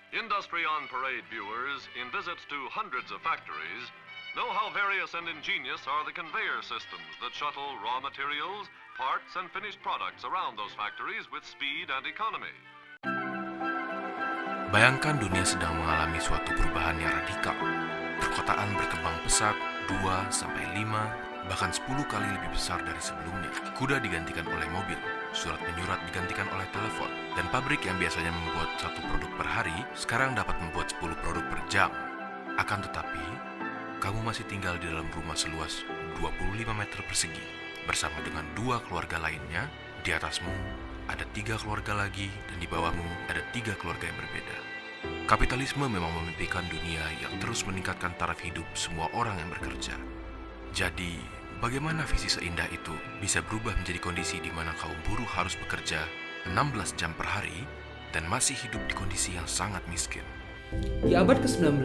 Industry on Parade viewers, in visits to hundreds of factories, know how various and ingenious are the conveyor systems that shuttle raw materials, parts, and finished products around those factories with speed and economy. Bayangkan dunia sedang mengalami suatu perubahan yang radikal. Perkotaan berkembang pesat 2-5, bahkan 10 kali lebih besar dari sebelumnya. Kuda digantikan oleh mobil, surat menyurat digantikan oleh telepon, dan pabrik yang biasanya membuat satu produk per hari, sekarang dapat membuat 10 produk per jam. Akan tetapi, kamu masih tinggal di dalam rumah seluas 25 meter persegi, bersama dengan 2 keluarga lainnya. Di atasmu ada 3 keluarga lagi, dan di bawahmu ada 3 keluarga yang berbeda. Kapitalisme memang memimpikan dunia yang terus meningkatkan taraf hidup semua orang yang bekerja. Jadi, bagaimana visi seindah itu bisa berubah menjadi kondisi di mana kaum buruh harus bekerja 16 jam per hari dan masih hidup di kondisi yang sangat miskin? Di abad ke-19,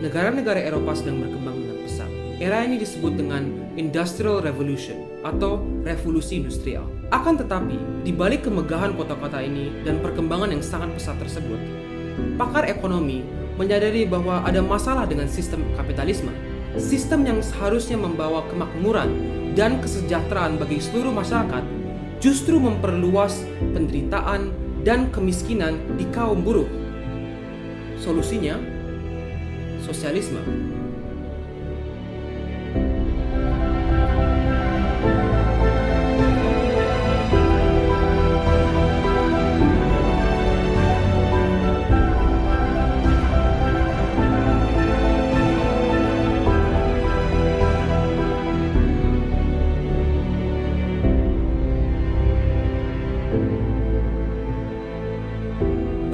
negara-negara Eropa sedang berkembang dengan pesat. Era ini disebut dengan Industrial Revolution atau Revolusi Industrial. Akan tetapi, di balik kemegahan kota-kota ini dan perkembangan yang sangat pesat tersebut, pakar ekonomi menyadari bahwa ada masalah dengan sistem kapitalisme. Sistem yang seharusnya membawa kemakmuran dan kesejahteraan bagi seluruh masyarakat justru memperluas penderitaan dan kemiskinan di kaum buruh. Solusinya, sosialisme.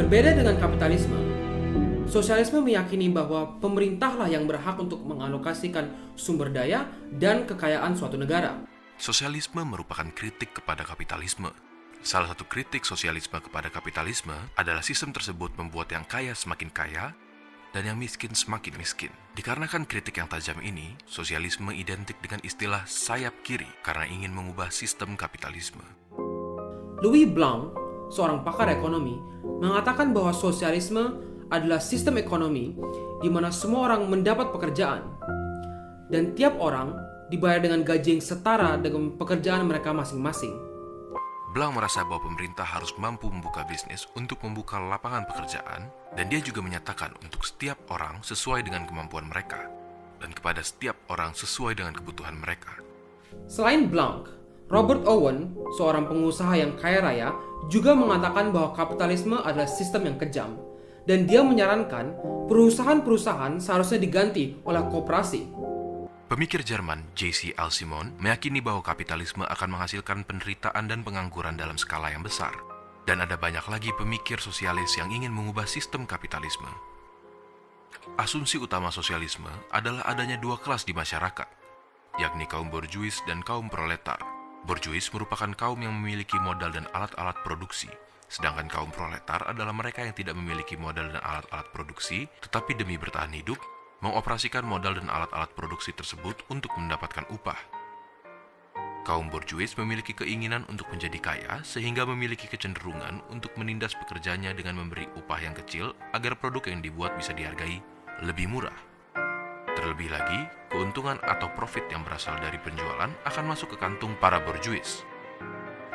Berbeda dengan kapitalisme, sosialisme meyakini bahwa pemerintahlah yang berhak untuk mengalokasikan sumber daya dan kekayaan suatu negara. Sosialisme merupakan kritik kepada kapitalisme. Salah satu kritik sosialisme kepada kapitalisme adalah sistem tersebut membuat yang kaya semakin kaya dan yang miskin semakin miskin. Dikarenakan kritik yang tajam ini, sosialisme identik dengan istilah sayap kiri karena ingin mengubah sistem kapitalisme. Louis Blanc, seorang pakar ekonomi, mengatakan bahwa sosialisme adalah sistem ekonomi di mana semua orang mendapat pekerjaan dan tiap orang dibayar dengan gaji yang setara dengan pekerjaan mereka masing-masing. Blanc merasa bahwa pemerintah harus mampu membuka bisnis untuk membuka lapangan pekerjaan, dan dia juga menyatakan untuk setiap orang sesuai dengan kemampuan mereka dan kepada setiap orang sesuai dengan kebutuhan mereka. Selain Blanc, Robert Owen, seorang pengusaha yang kaya raya, juga mengatakan bahwa kapitalisme adalah sistem yang kejam, dan dia menyarankan perusahaan-perusahaan seharusnya diganti oleh koperasi. Pemikir Jerman J.C. Alcimon meyakini bahwa kapitalisme akan menghasilkan penderitaan dan pengangguran dalam skala yang besar, dan ada banyak lagi pemikir sosialis yang ingin mengubah sistem kapitalisme. Asumsi utama sosialisme adalah adanya 2 kelas di masyarakat, yakni kaum borjuis dan kaum proletar. Borjuis merupakan kaum yang memiliki modal dan alat-alat produksi, sedangkan kaum proletar adalah mereka yang tidak memiliki modal dan alat-alat produksi, tetapi demi bertahan hidup, mengoperasikan modal dan alat-alat produksi tersebut untuk mendapatkan upah. Kaum borjuis memiliki keinginan untuk menjadi kaya, sehingga memiliki kecenderungan untuk menindas pekerjanya dengan memberi upah yang kecil agar produk yang dibuat bisa dihargai lebih murah. Terlebih lagi, keuntungan atau profit yang berasal dari penjualan akan masuk ke kantung para borjuis.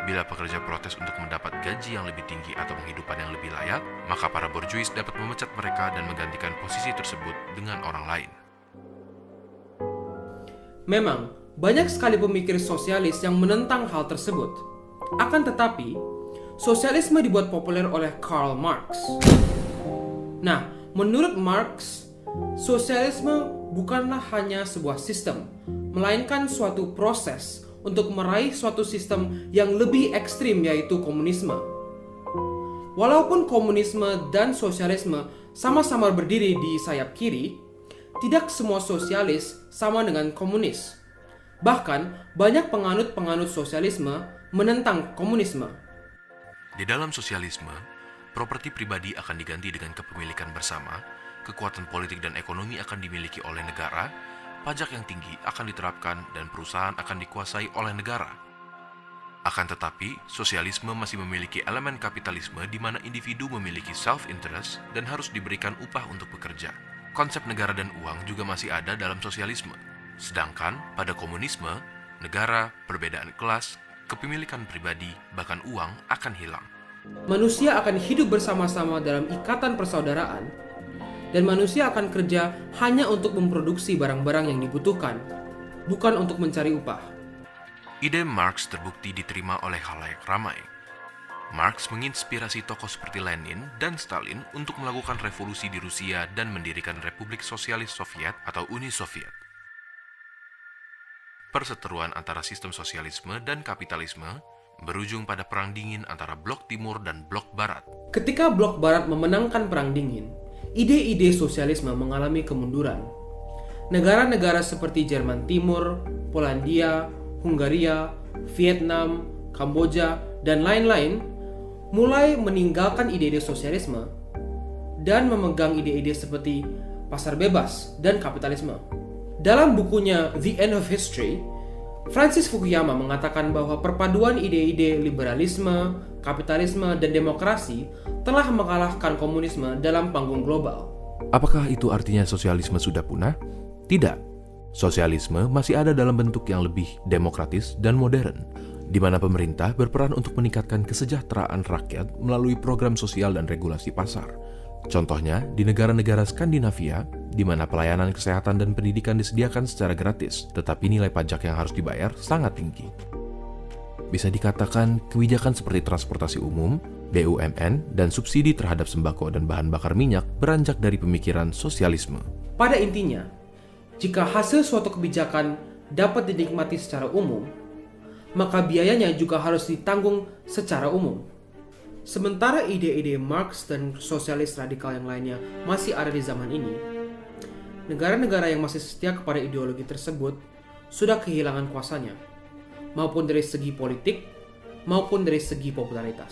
Bila pekerja protes untuk mendapat gaji yang lebih tinggi atau penghidupan yang lebih layak, maka para borjuis dapat memecat mereka dan menggantikan posisi tersebut dengan orang lain. Memang, banyak sekali pemikir sosialis yang menentang hal tersebut. Akan tetapi, sosialisme dibuat populer oleh Karl Marx. Nah, menurut Marx, sosialisme bukanlah hanya sebuah sistem, melainkan suatu proses untuk meraih suatu sistem yang lebih ekstrim, yaitu komunisme. Walaupun komunisme dan sosialisme sama-sama berdiri di sayap kiri, tidak semua sosialis sama dengan komunis. Bahkan, banyak penganut-penganut sosialisme menentang komunisme. Di dalam sosialisme, properti pribadi akan diganti dengan kepemilikan bersama, kekuatan politik dan ekonomi akan dimiliki oleh negara, pajak yang tinggi akan diterapkan, dan perusahaan akan dikuasai oleh negara. Akan tetapi, sosialisme masih memiliki elemen kapitalisme di mana individu memiliki self-interest dan harus diberikan upah untuk bekerja. Konsep negara dan uang juga masih ada dalam sosialisme. Sedangkan pada komunisme, negara, perbedaan kelas, kepemilikan pribadi, bahkan uang akan hilang. Manusia akan hidup bersama-sama dalam ikatan persaudaraan, dan manusia akan kerja hanya untuk memproduksi barang-barang yang dibutuhkan, bukan untuk mencari upah. Ide Marx terbukti diterima oleh khalayak ramai. Marx menginspirasi tokoh seperti Lenin dan Stalin untuk melakukan revolusi di Rusia dan mendirikan Republik Sosialis Soviet atau Uni Soviet. Perseteruan antara sistem sosialisme dan kapitalisme berujung pada Perang Dingin antara Blok Timur dan Blok Barat. Ketika Blok Barat memenangkan Perang Dingin, ide-ide sosialisme mengalami kemunduran. Negara-negara seperti Jerman Timur, Polandia, Hungaria, Vietnam, Kamboja, dan lain-lain mulai meninggalkan ide-ide sosialisme dan memegang ide-ide seperti pasar bebas dan kapitalisme. Dalam bukunya The End of History, Francis Fukuyama mengatakan bahwa perpaduan ide-ide liberalisme, kapitalisme, dan demokrasi telah mengalahkan komunisme dalam panggung global. Apakah itu artinya sosialisme sudah punah? Tidak. Sosialisme masih ada dalam bentuk yang lebih demokratis dan modern, di mana pemerintah berperan untuk meningkatkan kesejahteraan rakyat melalui program sosial dan regulasi pasar. Contohnya, di negara-negara Skandinavia, di mana pelayanan kesehatan dan pendidikan disediakan secara gratis, tetapi nilai pajak yang harus dibayar sangat tinggi. Bisa dikatakan, kebijakan seperti transportasi umum, BUMN, dan subsidi terhadap sembako dan bahan bakar minyak beranjak dari pemikiran sosialisme. Pada intinya, jika hasil suatu kebijakan dapat dinikmati secara umum, maka biayanya juga harus ditanggung secara umum. Sementara ide-ide Marx dan sosialis radikal yang lainnya masih ada di zaman ini, negara-negara yang masih setia kepada ideologi tersebut sudah kehilangan kuasanya, maupun dari segi politik maupun dari segi popularitas.